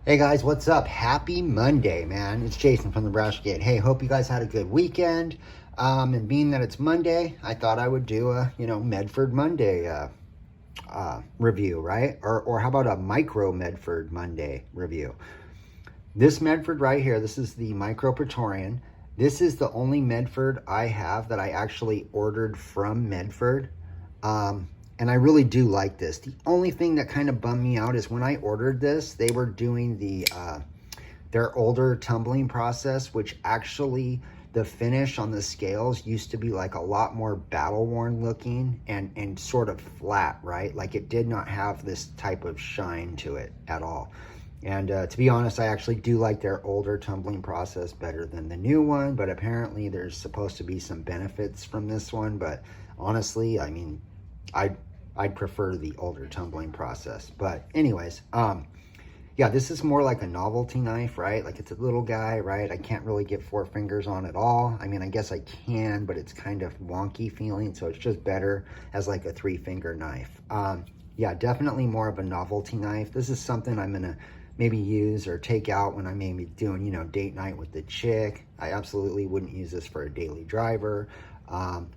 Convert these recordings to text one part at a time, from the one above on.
Hey guys, what's up? Happy Monday, man. It's Jason from the Brush Gate. Hey, hope you guys had a good weekend. And being that it's Monday, I thought I would do a, Medford Monday review, right? Or how about a micro Medford Monday review? This Medford right here, this is the micro Praetorian. This is the only Medford I have that I actually ordered from Medford. And I really do like this. The only thing that kind of bummed me out is when I ordered this, they were doing their older tumbling process, which actually the finish on the scales used to be like a lot more battle worn looking and sort of flat, right? Like it did not have this type of shine to it at all. And to be honest, I actually do like their older tumbling process better than the new one, but apparently there's supposed to be some benefits from this one. But honestly, I mean, I'd prefer the older tumbling process. But anyways, yeah, this is more like a novelty knife, right? Like it's a little guy, right? I can't really get 4 fingers on at all. I mean, I guess I can, but it's kind of wonky feeling, so it's just better as like a 3-finger knife. Yeah, definitely more of a novelty knife. This is something I'm gonna maybe use or take out when I may be doing, date night with the chick. I absolutely wouldn't use this for a daily driver.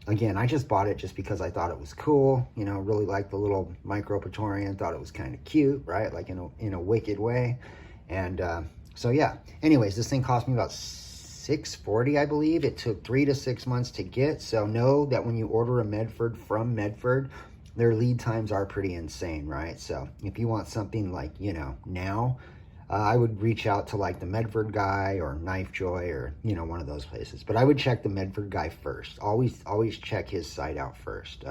Again, I just bought it just because I thought it was cool, really liked the little micro Praetorian, thought it was kind of cute, right? Like in a wicked way. And so yeah, anyways, this thing cost me about $640, I believe. It took 3 to 6 months to get. So know that when you order a Medford from Medford, their lead times are pretty insane, right? So if you want something like, now, I would reach out to like the Medford guy or Knife Joy or, one of those places. But I would check the Medford guy first. Always check his site out first.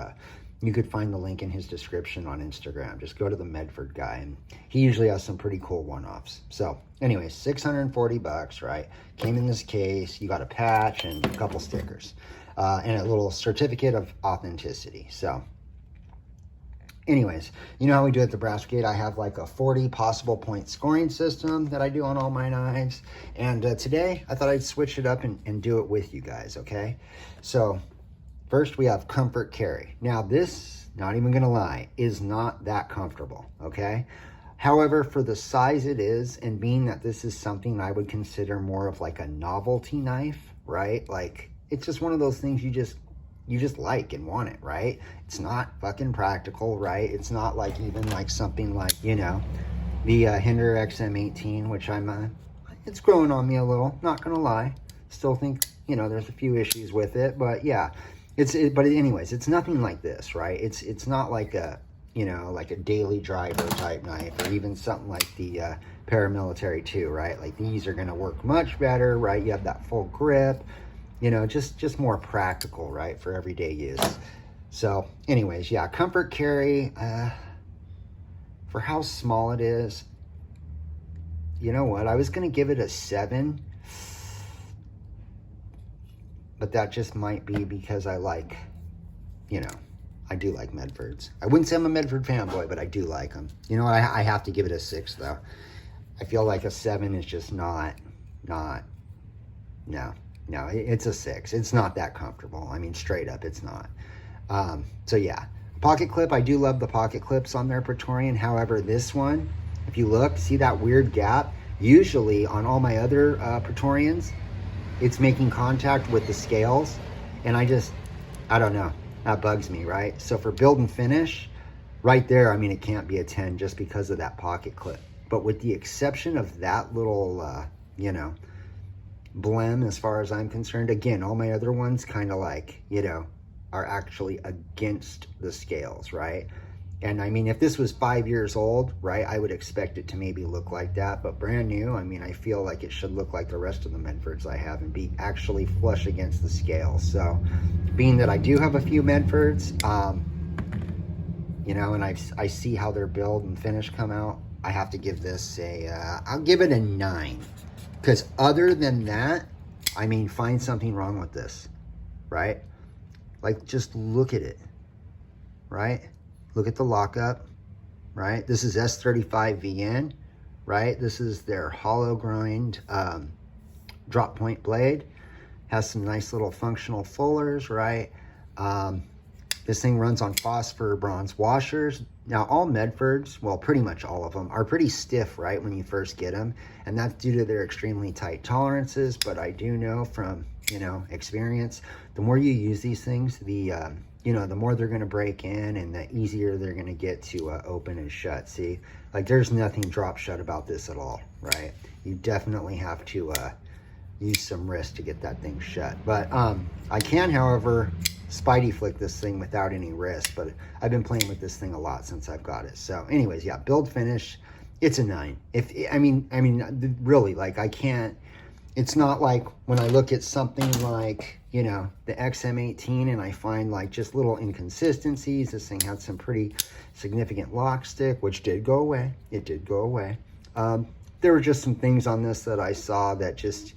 You could find the link in his description on Instagram. Just go to the Medford guy, and he usually has some pretty cool one-offs. So anyways, $640, right? Came in this case. You got a patch and a couple stickers and a little certificate of authenticity. So anyways, you know how we do at the Brass Gate. I have like a 40 possible point scoring system that I do on all my knives. And today, I thought I'd switch it up and do it with you guys, okay? So first, we have comfort carry. Now this, not even gonna lie, is not that comfortable, okay? However, for the size it is, and being that this is something I would consider more of like a novelty knife, right? Like, it's just one of those things you just like and want it, right? It's not fucking practical, right? It's not like even like something like, the Hinder XM18, which it's growing on me a little, not gonna lie. Still think, there's a few issues with it, but yeah, but anyways, it's nothing like this, right? It's not like a, like a daily driver type knife, or even something like the Paramilitary 2, right? Like these are gonna work much better, right? You have that full grip, just more practical, right, for everyday use. So anyways, yeah, comfort carry, for how small it is, you know what, I was gonna give it a 7, but that just might be because I like, I do like Medfords. I wouldn't say I'm a Medford fanboy, but I do like them. I have to give it a 6 though. I feel like a 7 is just no, it's a 6. It's not that comfortable. I mean, straight up, it's not. So yeah, pocket clip. I do love the pocket clips on their Praetorian. However, this one, if you look, see that weird gap? Usually on all my other Praetorians, it's making contact with the scales. And I don't know. That bugs me, right? So for build and finish, right there, I mean, it can't be a 10 just because of that pocket clip. But with the exception of that little, blem, as far as I'm concerned, again, all my other ones kind of like, are actually against the scales, right? And I mean, if this was 5 years old, right, I would expect it to maybe look like that, but brand new, I mean, I feel like it should look like the rest of the Medfords I have and be actually flush against the scales. So being that I do have a few Medfords, and I see how their build and finish come out, I have to give this I'll give it a 9. Because other than that, I mean, find something wrong with this, right? Like, just look at it, right? Look at the lockup, right? This is S35VN, right? This is their hollow grind drop point blade. Has some nice little functional fullers, right? This thing runs on phosphor bronze washers. Now, all Medfords, well, pretty much all of them, are pretty stiff, right, when you first get them. And that's due to their extremely tight tolerances. But I do know from, you know, experience, the more you use these things, the, you know, the more they're going to break in and the easier they're going to get to open and shut. See, like there's nothing drop shut about this at all, right? You definitely have to use some wrist to get that thing shut. But I can, however, Spidey flick this thing without any wrist, but I've been playing with this thing a lot since I've got it. So anyways, yeah, build finish, it's a 9. If I mean really, like I can't, it's not like when I look at something like, you know, the XM18 and I find like just little inconsistencies. This thing had some pretty significant lock stick, which did go away. It did go away. There were just some things on this that I saw that just,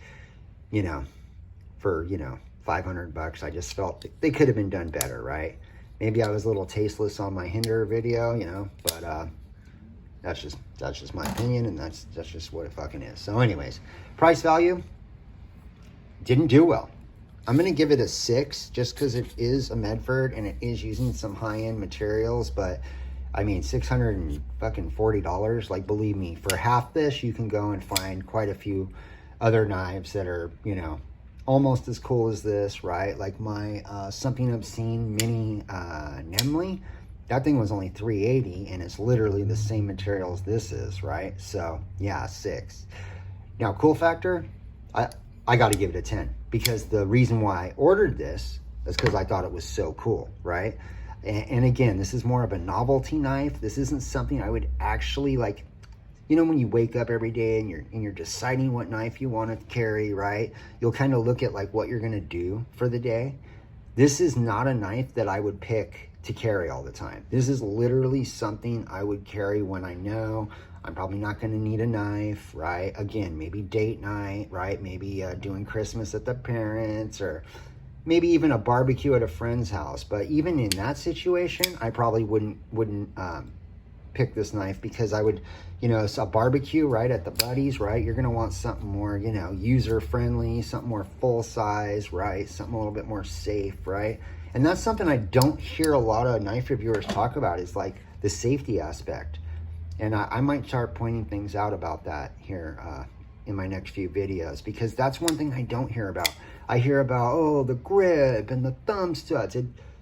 you know, for, you know, $500, I just felt they could have been done better, right? Maybe I was a little tasteless on my Hinder video, you know, but that's just my opinion, and that's just what it fucking is. So anyways, price value didn't do well. I'm gonna give it a 6 just because it is a Medford and it is using some high-end materials. But I mean, $640, like, believe me, for half this you can go and find quite a few other knives that are, you know, almost as cool as this, right? Like my Something Obscene Mini Nemly, that thing was only $380 and it's literally the same material as this is, right? So yeah, 6. Now, cool factor, I got to give it a 10 because the reason why I ordered this is because I thought it was so cool, right? And again, this is more of a novelty knife. This isn't something I would actually, like, you know, when you wake up every day and you're deciding what knife you want to carry, right? You'll kind of look at like what you're going to do for the day. This is not a knife that I would pick to carry all the time. This is literally something I would carry when I know I'm probably not going to need a knife, right? Again, maybe date night, right? Maybe doing Christmas at the parents', or maybe even a barbecue at a friend's house. But even in that situation, I probably wouldn't pick this knife, because I would, you know, it's a barbecue, right, at the buddies, right? You're going to want something more, you know, user-friendly, something more full-size, right? Something a little bit more safe, right? And that's something I don't hear a lot of knife reviewers talk about, is like the safety aspect. And I might start pointing things out about that here in my next few videos, because that's one thing I don't hear about. I hear about, oh, the grip and the thumb studs.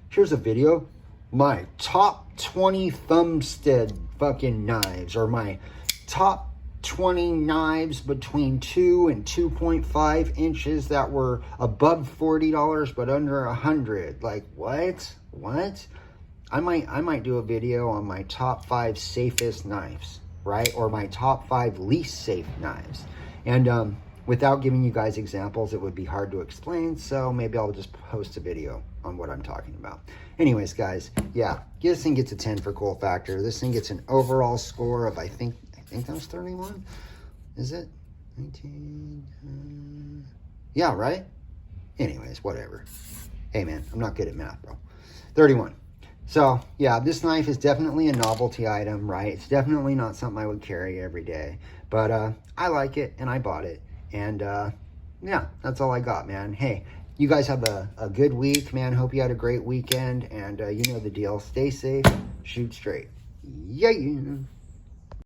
Here's a video, my top 20 thumb stud fucking knives, or my top 20 knives between 2 and 2.5 inches that were above $40 but under $100. Like, what? I might do a video on my top 5 safest knives, right? Or my top 5 least safe knives. And without giving you guys examples, it would be hard to explain. So maybe I'll just post a video on what I'm talking about. Anyways, guys, yeah, this thing gets a 10 for cool factor. This thing gets an overall score of, I think that was 31. Is it 19? Yeah, right? Anyways, whatever. Hey man, I'm not good at math, bro. 31. So yeah, this knife is definitely a novelty item, right? It's definitely not something I would carry every day, but I like it and I bought it. And yeah, that's all I got, man. Hey, you guys have a good week, man. Hope you had a great weekend, and you know the deal. Stay safe, shoot straight. Yeah.